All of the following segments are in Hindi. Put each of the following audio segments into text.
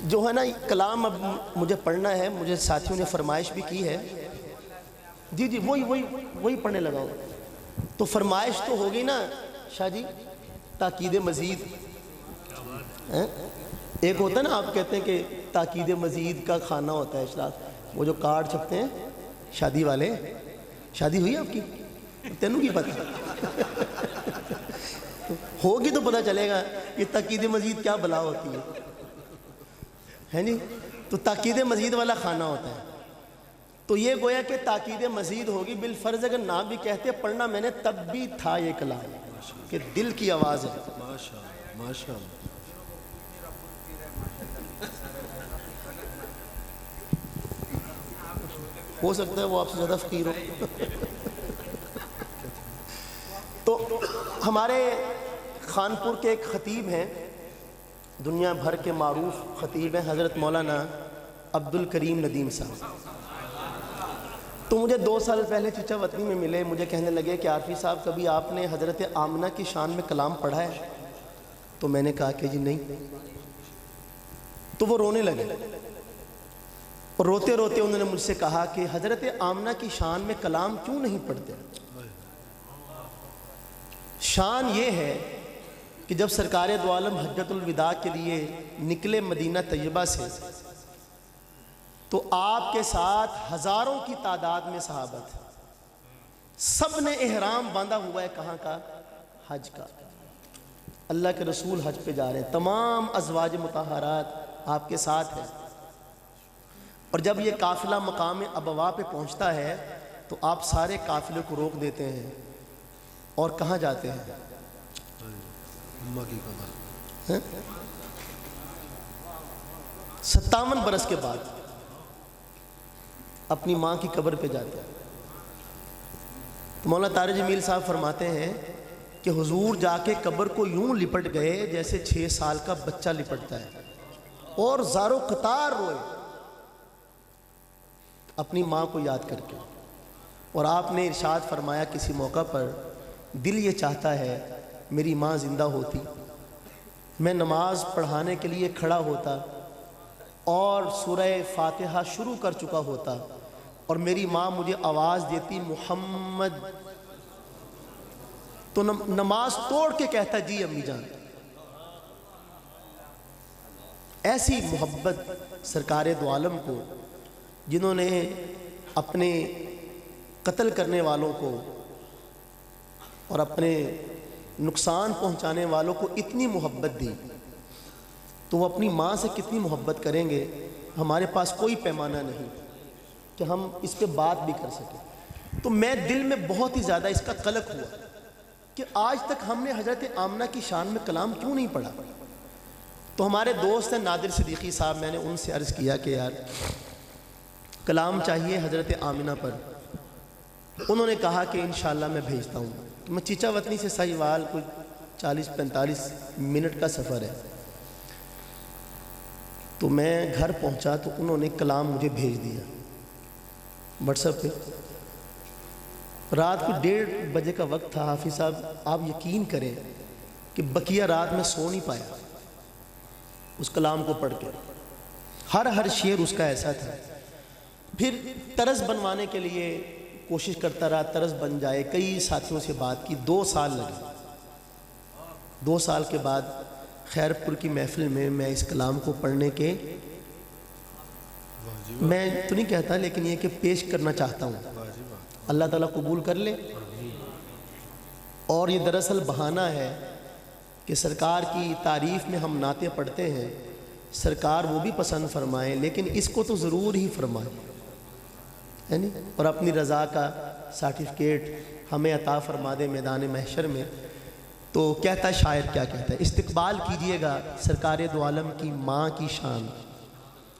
जो है ना कलाम अब मुझे पढ़ना है, मुझे साथियों ने फरमाइश भी की है। जी जी वही वही वही पढ़ने लगा हूँ। तो फरमाइश तो होगी ना शाह जी, ताकीद मज़ीद हैं? एक होता है ना, आप कहते हैं कि ताकीद मज़ीद का खाना होता है इशराक, वो जो कार्ड छपते हैं शादी वाले। शादी हुई आपकी? तेनू की पता होगी तो पता चलेगा कि ताकीद मज़ीद क्या बला होती है नहीं। तो ताकीद मज़ीद वाला खाना होता है। तो ये गोया कि ताकीद मज़ीद होगी बिलफ़र्ज़, अगर ना भी कहते पढ़ना मैंने तब भी था ये कलाम कि दिल की आवाज़ है। माशाअल्लाह माशाअल्लाह। हो सकता है वो आपसे ज़्यादा फ़कीर हो तो हमारे खानपुर के एक ख़तीब हैं, दुनिया भर के मारूफ ख़तीब हैं, हज़रत मौलाना अब्दुल करीम नदीम साहब। तो मुझे 2 साल पहले चीचा वतनी में मिले, मुझे कहने लगे कि आरफी साहब कभी आपने हज़रत आमना की शान में कलाम पढ़ा है? तो मैंने कहा कि जी नहीं। तो वो रोने लगे और रोते रोते उन्होंने मुझसे कहा कि हज़रत आमना की शान में कलाम क्यों नहीं पढ़ते? शान ये है कि जब सरकार दो आलम हज्जतुल विदा के लिए निकले मदीना तैयबा से, तो आपके साथ हज़ारों की तादाद में सहाबा थे। सब ने एहराम बांधा हुआ है, कहाँ का? हज का। अल्लाह के रसूल हज पे जा रहे हैं, तमाम अज़वाज मुताहरात आपके साथ है। और जब ये काफ़िला मकाम अबवा पे पहुँचता है तो आप सारे काफ़िले को रोक देते हैं और कहाँ जाते हैं? अम्मा की कब्र। 57 बरस के बाद अपनी माँ की कब्र पे जाते हैं। तो मौलाना तारिक जमील साहब फरमाते हैं कि हुजूर जाके कब्र को यूं लिपट गए जैसे 6 साल का बच्चा लिपटता है, और ज़ारो कतार रोए अपनी माँ को याद करके। और आपने इरशाद फरमाया किसी मौका पर, दिल ये चाहता है मेरी माँ ज़िंदा होती, मैं नमाज पढ़ाने के लिए खड़ा होता और सूरह फातिहा शुरू कर चुका होता और मेरी माँ मुझे आवाज़ देती मोहम्मद, तो नमाज तोड़ के कहता जी अम्मी जान। ऐसी मोहब्बत सरकार दो आलम को, जिन्होंने अपने कत्ल करने वालों को और अपने नुकसान पहुंचाने वालों को इतनी मोहब्बत दी, तो वो अपनी माँ से कितनी मोहब्बत करेंगे। हमारे पास कोई पैमाना नहीं कि हम इस पे बात भी कर सकें। तो मैं दिल में बहुत ही ज़्यादा इसका कलक हुआ कि आज तक हमने हज़रत आमना की शान में कलाम क्यों नहीं पढ़ा। तो हमारे दोस्त हैं नादिर सिद्दीकी साहब, मैंने उनसे अर्ज़ किया कि यार कलाम चाहिए हज़रत आमिना पर। उन्होंने कहा कि इंशाअल्लाह मैं भेजता हूँ। तो मैं चीचा वतनी से साहिवाल कुछ 40-45 मिनट का सफ़र है। तो मैं घर पहुँचा तो उन्होंने कलाम मुझे भेज दिया व्हाट्सएप पे। रात को 1:30 बजे का वक्त था। हाफिज़ साहब आप यकीन करें कि बकिया रात में सो नहीं पाया उस कलाम को पढ़ के। हर शेर उसका ऐसा था। फिर तरस बनवाने के लिए कोशिश करता रहा, तरस बन जाए। कई साथियों से बात की, 2 साल लगे। 2 साल के बाद खैरपुर की महफिल में मैं इस कलाम को पढ़ने के, मैं तो नहीं कहता लेकिन ये कि पेश करना चाहता हूँ। अल्लाह ताला कबूल कर ले। और ये दरअसल बहाना है कि सरकार की तारीफ़ में हम नाते पढ़ते हैं, सरकार वो भी पसंद फरमाए लेकिन इसको तो ज़रूर ही फरमाए, है नी। और अपनी रज़ा का सर्टिफिकेट हमें अता फरमा दे मैदान महशर में। तो कहता है शायर, क्या कहता है? इस्तकबाल कीजिएगा सरकार दो आलम की माँ की शान।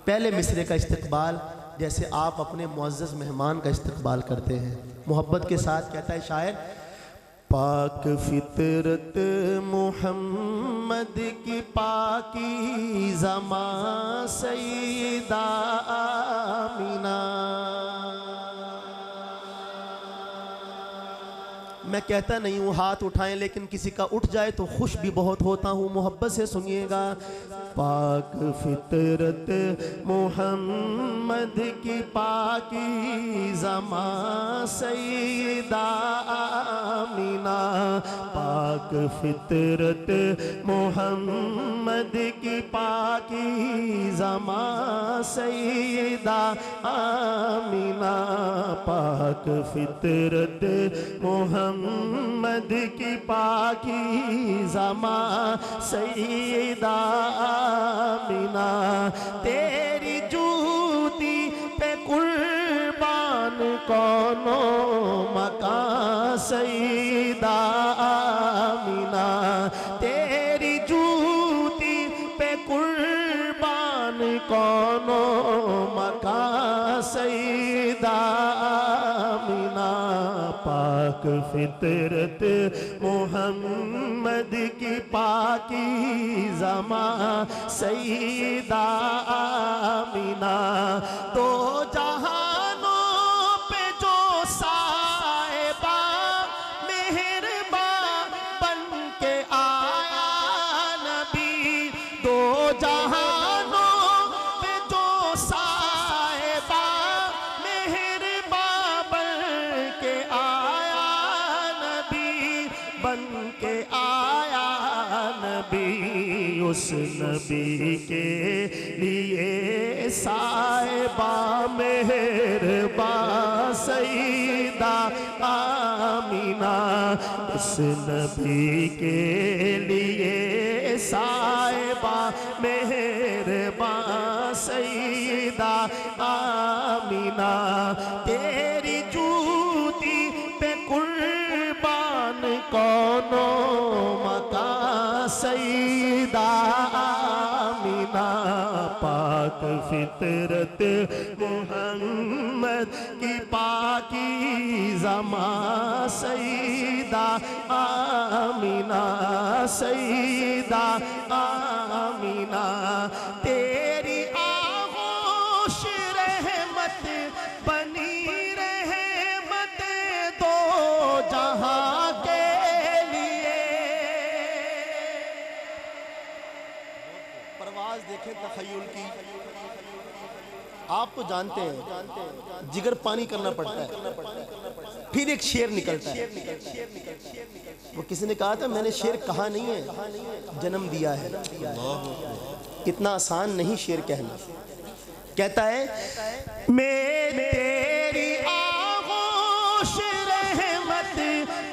पहले मिसरे का इस्तकबाल जैसे आप अपने मुअज़्ज़ज़ मेहमान का इस्तकबाल करते हैं, मोहब्बत के साथ। कहता है शायर, पाक फितरत मोहम्मद की पाकी ज़मा सईदा आमिना, मैं कहता नहीं हूँ हाथ उठाएं, लेकिन किसी का उठ जाए तो खुश भी बहुत होता हूँ। मोहब्बत से सुनिएगा। पाक फितरत मोहम्मद की पाकीज़ा सैयदा आमीना, पाक फितरत मोहम्मद की पाकीज़ा सैयदा आमीना, पाक फितरत मोहम्मद की पाकीज़ा सैयदा आमीना, तेरी जूती पे कुर्बान कौनो मकान सैयदा आमीना, तेरी जूती पे कुर्बान कौनो मकान सैयदा आमीना, पाक फितरत मोहम्मद की पाकीज़ा सैयदा आमीना, तो जहानों पे जो साहिबा मेहरबा बन के आया नबी, दो जहानों पे जो साहिबा मेहरबा बन के आया नबी, बन के आया नबी, उस नबी के लिए साहिबा मेहरबा सैयदा आमीना, उस नबी के लिए साहिबा मेहरबा सैयदा आमीना, तेरी जूती पे कुर्बान कौनो मकान सैयदा आमीना, पाक फितरत मोहम्मद की पाकीज़ा सैयदा आमीना, सैयदा आमीना, तेरी आगोश रहमत बनी रहमत दो जहां के लिए। परवाज देखें तखय्युल की, आप तो जानते हैं जिगर पानी करना पड़ता है, फिर एक शेर निकलता है। वो किसी ने कहा था मैंने शेर कहा नहीं है, जन्म दिया है। इतना आसान नहीं शेर कहना। कहता है मेरी तेरी आगोश रहमत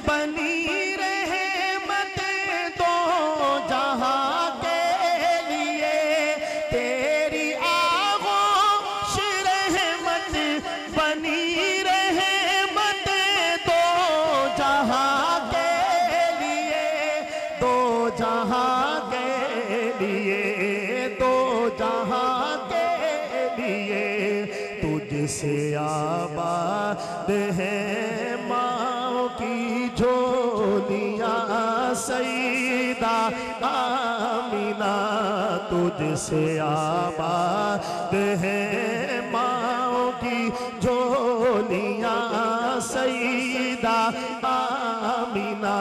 बनी रहमत दो जहां के लिए, तेरी आगोश रहमत बनी रहमत दो जहां के लिए, दो जहां के लिए, दो जहां के लिए, तुझसे आबाद है माँ की झोलियाँ सैयदा आमीना, तुझसे आबाद है माँ की झोलियाँ सैयदा आमीना,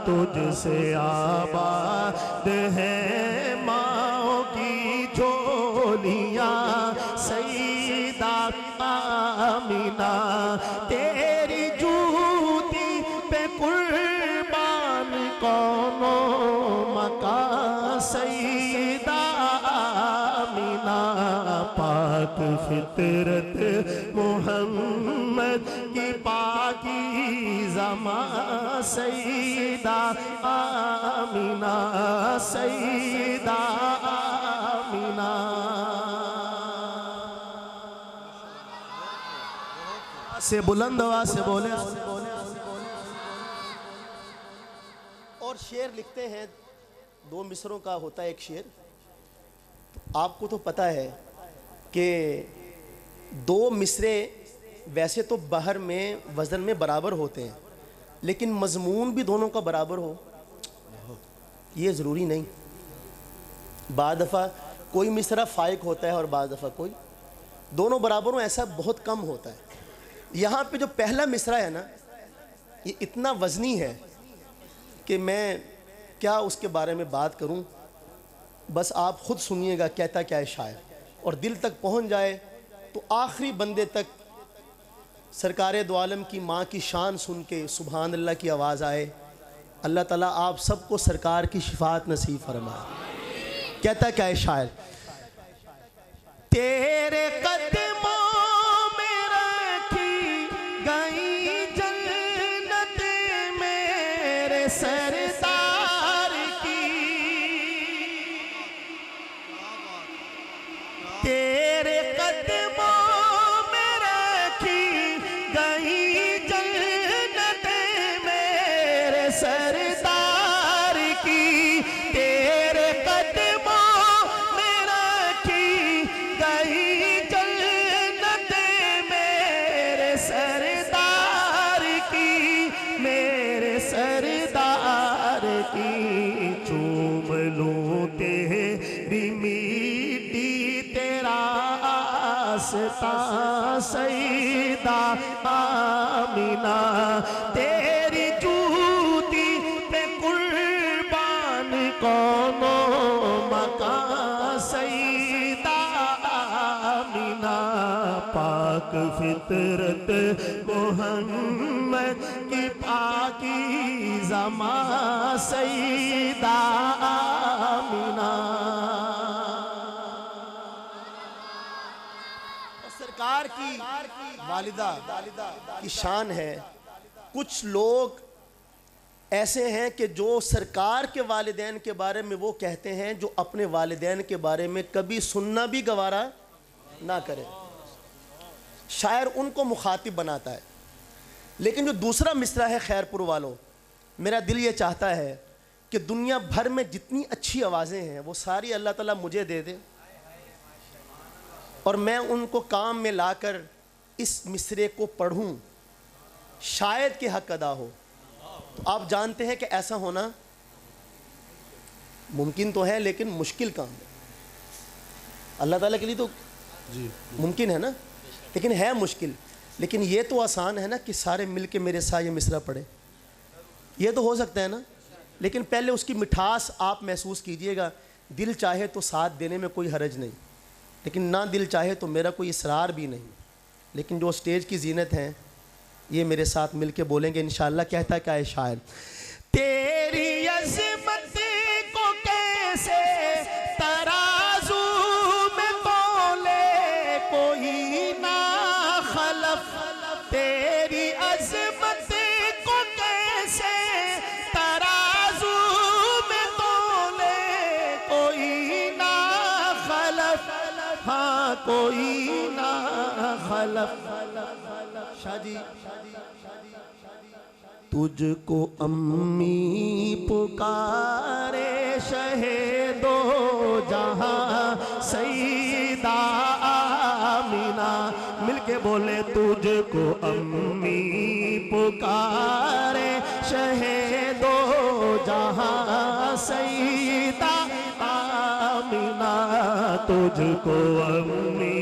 तुझसे आबाद है माँ की झोलियाँ सैयदा आमीना, तेरी जूती पे कुर्बान कौनो मकान सैयदा आमीना, पाक फितरत मोहम्मद की पाकीज़ा सैयदा आमीना, सैयदा आमीना। से बुलंद आवाज से बोले। और शेर लिखते हैं, दो मिसरों का होता है एक शेर। आपको तो पता है कि दो मिसरे वैसे तो बाहर में वज़न में बराबर होते हैं, लेकिन मज़मून भी दोनों का बराबर हो ये ज़रूरी नहीं। बाद दफ़ा कोई मिसरा फ़ाइक होता है और बाद दफ़ा कोई, दोनों बराबर हो ऐसा बहुत कम होता है। यहाँ पे जो पहला मिसरा है ना, ये इतना वज़नी है कि मैं क्या उसके बारे में बात करूं। बस आप ख़ुद सुनिएगा कहता क्या है शायर, और दिल तक पहुंच जाए तो आखिरी बंदे तक सरकार दो आलम की माँ की शान सुन के सुभान अल्लाह की आवाज़ आए। अल्लाह ताला आप सबको सरकार की शिफात नसीब फरमाए। कहता क्या है शायर, तेरे कदमों में रखी गई जन्नत मेरे सरदार की, तेरे कदमों में रखी गई जन्नत मेरे सरदार की, तेरे कदमों में रखी गई जन्नत मेरे सरदार की, मेरे सरदार की। चूम लूं तेरी मीठी तेरा आस्था सईदा आमीना, तेरी जूती पे कुर्बान कौनो मकान सईदा आमीना। पाक फितरत मोहम्मद की पाकीज़ा सईदा आमीना। सरकार की वालिदा की शान है। कुछ लोग ऐसे हैं कि जो सरकार के वालिदैन के बारे में वो कहते हैं जो अपने वालिदैन के बारे में कभी सुनना भी गवारा ना करे। शायर उनको मुखातिब बनाता है। लेकिन जो दूसरा मिसरा है खैरपुर वालों, मेरा दिल ये चाहता है कि दुनिया भर में जितनी अच्छी आवाज़ें हैं वो सारी अल्लाह ताला मुझे दे दे और मैं उनको काम में लाकर इस मिसरे को पढ़ूं, शायद कि हक अदा हो। तो आप जानते हैं कि ऐसा होना मुमकिन तो है लेकिन मुश्किल काम है। अल्लाह ताला के लिए तो जी मुमकिन है ना, लेकिन है मुश्किल। लेकिन ये तो आसान है ना कि सारे मिल के मेरे साथ ये मिसरा पढ़े, ये तो हो सकता है ना। लेकिन पहले उसकी मिठास आप महसूस कीजिएगा। दिल चाहे तो साथ देने में कोई हरज नहीं, लेकिन ना दिल चाहे तो मेरा कोई इसरार भी नहीं। लेकिन जो स्टेज की जीनत है ये मेरे साथ मिल के बोलेंगे इंशाअल्लाह। कहता क्या है शायर, तेरी अज़मत को कैसे तराजू में तोले कोई ना खलफ, तेरी अज़मत को कैसे तराजू में तोले कोई ना खलफ, हाँ कोई ना खलफ। शादी तुझको अम्मी पुकारे शहीदो जहां सईदा आमीना। मिलके बोले तुझको अम्मी पुकारे शहीदो जहां सईदा आमीना, तुझको अम्मी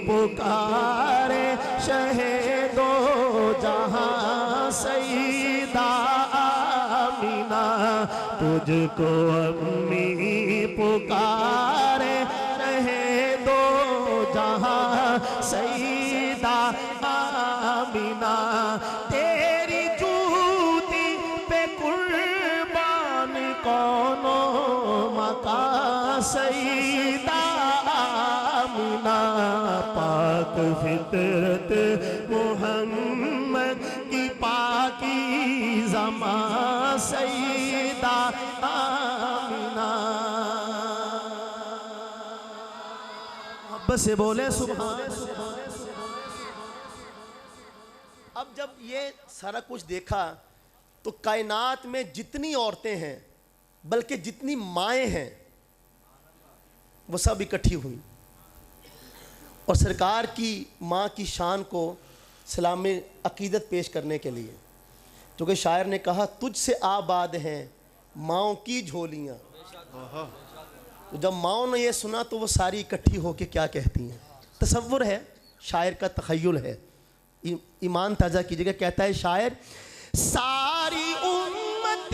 पुकारे शहीदो जहां सईदा आमीना, तुझको अम्मी पुकारे शहीदो जहां सईदा आमीना। तेरी जूती पे कुर्बान कौनो मका सईदा आमीना। पाक फितरत मोहम्मद की पाकीज़ा सईदा आमीना। मोहब्बत से बोले सुभान। अब जब ये सारा कुछ देखा तो कायनात में जितनी औरतें हैं बल्कि जितनी माएँ हैं वो सब इकट्ठी हुई और सरकार की माँ की शान को सलाम अकीदत पेश करने के लिए। क्योंकि शायर ने कहा तुझसे आबाद हैं माँओं की झोलियाँ। तो जब माँओं ने ये सुना तो वो सारी इकट्ठी होकर क्या कहती हैं। तसव्वुर है, शायर का तख़य्युल है, ईमान ताज़ा कीजिएगा। कहता है शायर, सारी उम्मत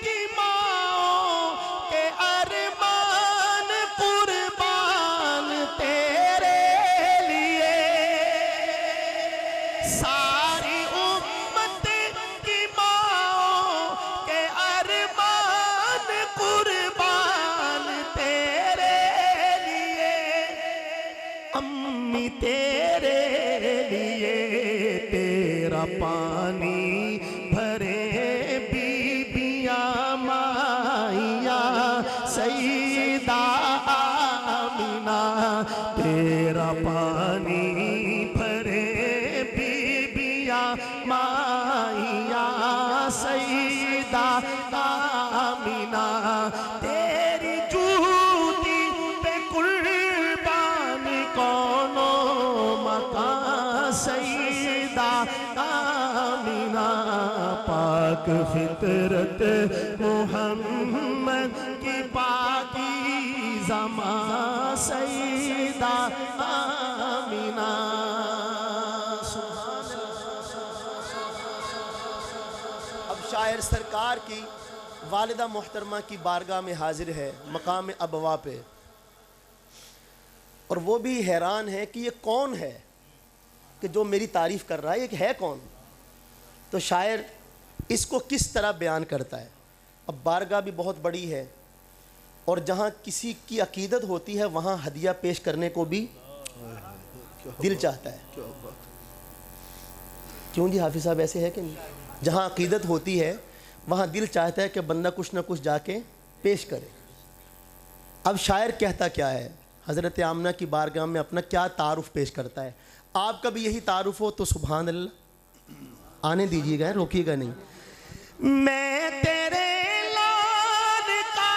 की माओ के अरमान कुर्बान तेरे लिए, सारी उम्मत की माओ के अरमान कुर्बान तेरे लिए, अम्मी तेरे लिए तेरा पानी भरे बीबियां माइया सईदा आमिना, तेरा पानी भरे बीबियां माइया सईदा आमिना, तेरी जूती पे कुर्बान कौनो मकान सईदा आमिना, पाक फितरत मोहम्मद की पाकीज़ा सईदा आमिना। अब शायर सरकार की वालिदा मोहतरमा की बारगाह में हाजिर है मकाम अबवा पे, और वो भी हैरान है कि ये कौन है कि जो मेरी तारीफ़ कर रहा है, ये है कौन। तो शायर इसको किस तरह बयान करता है। अब बारगाह भी बहुत बड़ी है, और जहाँ किसी की अकीदत होती है वहाँ हदिया पेश करने को भी दिल चाहता है। क्यों जी हाफिज़ साहब, ऐसे है कि नहीं? जहाँ अकीदत होती है वहाँ दिल चाहता है कि बंदा कुछ ना कुछ जाके पेश करे। अब शायर कहता क्या है, हज़रत आमना की बारगाह में अपना क्या तारुफ़ पेश करता है। आपका भी यही तारुफ़ हो तो सुभान अल्लाह आने दीजिएगा, रोकिएगा नहीं। मैं तेरे लाल का,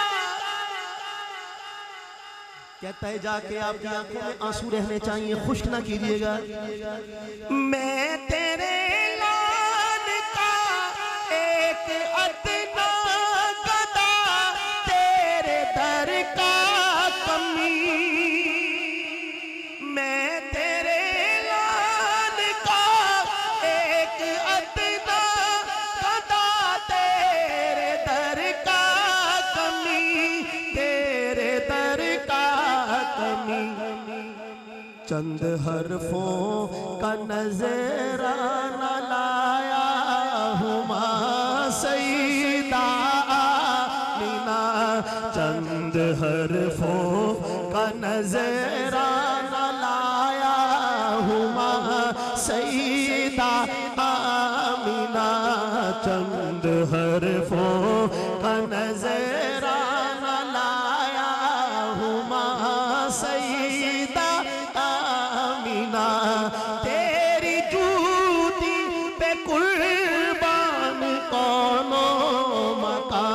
कहता है जाके आपकी आंखों में आंसू रहने चाहिए, खुश्क ना कीजिएगा। मैं तेरे लाल का एक अदना गदा, तेरे दर का कमी, मैं तेरे लाल का एक अदना गदा, तेरे दर का कमी, तेरे दर का कमी, चंद हरफों का नजराना लाया हुमा सईदा आमिना, चंद हरफों का नजराना लाया हुमा सईदा आमिना, चंद हरफों का नजराना लाया हुमा सईदा आमिना, तेरी जूती पे कुर्बान कौनो मका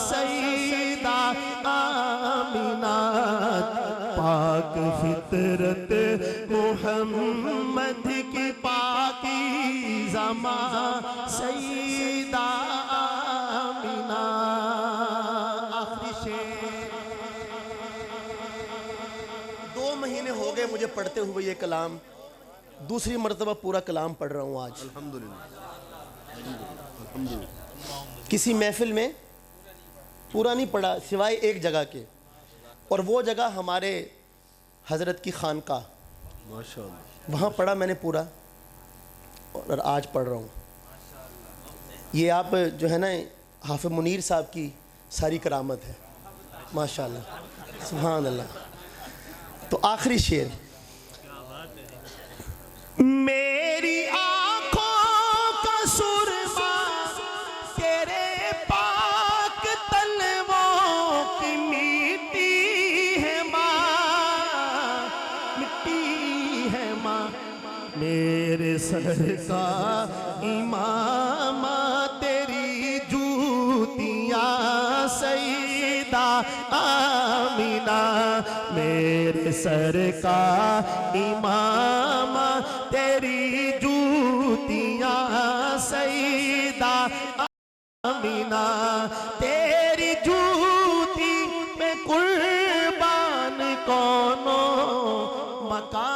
सईदा आमिना, पाक फितरत मोहम्मद की पाकीज़ा सईदा आमिना। आखिरी शेर। 2 महीने हो गए मुझे पढ़ते हुए ये कलाम, दूसरी मर्तबा पूरा कलाम पढ़ रहा हूँ आज। किसी महफिल में पूरा नहीं पढ़ा सिवाय एक जगह के, और वो जगह हमारे हज़रत की खानका, माशाअल्लाह, वहाँ पढ़ा मैंने पूरा, और आज पढ़ रहा हूँ। ये आप जो है ना हाफिज़ मुनीर साहब की सारी करामत है, माशाअल्लाह, सुभान अल्लाह। तो आखिरी शेर। मेरी आँखों का सुरमा तेरे पाक तलवों की मिट्टी है माँ, मिट्टी है माँ, मेरे सर का इमाम तेरी जूतियाँ सईदा आमिना, मेरे सर का इमाम तेरी जूतियाँ सईदा आमिना, तेरी जूती में कुर्बान कौनो मका